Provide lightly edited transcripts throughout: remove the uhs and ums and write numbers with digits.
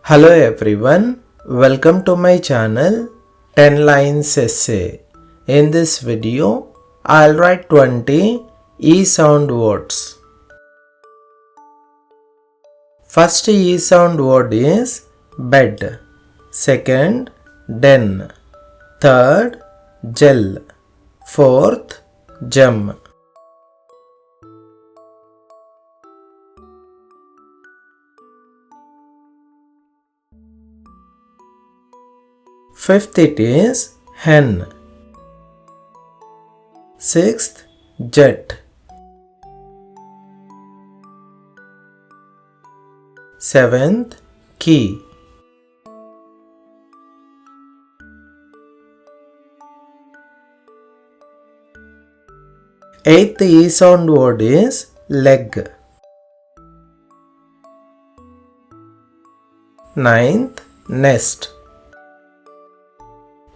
Hello everyone, welcome to my channel 10 lines essay. In this video, I'll write 20 E sound words. First E sound word is bed. Second, den. Third, gel. Fourth, gem. Fifth it is hen. Sixth, jet. Seventh, key. Eighth E sound word is leg. Ninth, nest.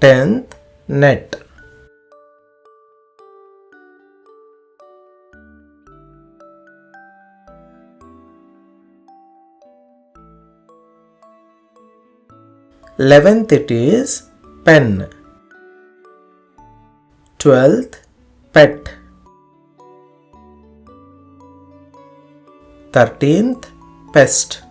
10th, net. Eleventh it is pen. 12th, pet. 13th, pest.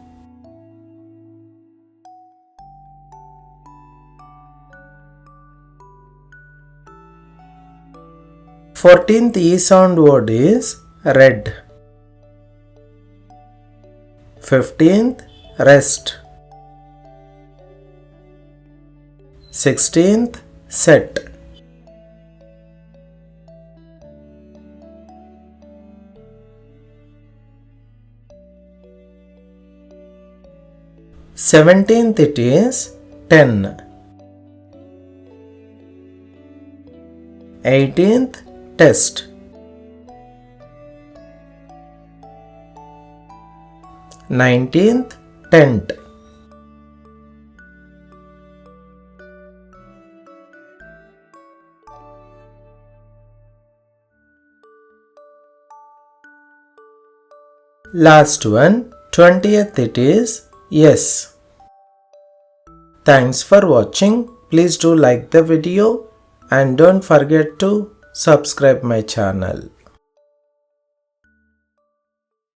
14th E sound word is red. 15th, rest. 16th, set. 17th it is 10. 18th, test. 19th, tent. Last one, 20th it is yes. Thanks for watching. Please do like the video and don't forget to subscribe my channel.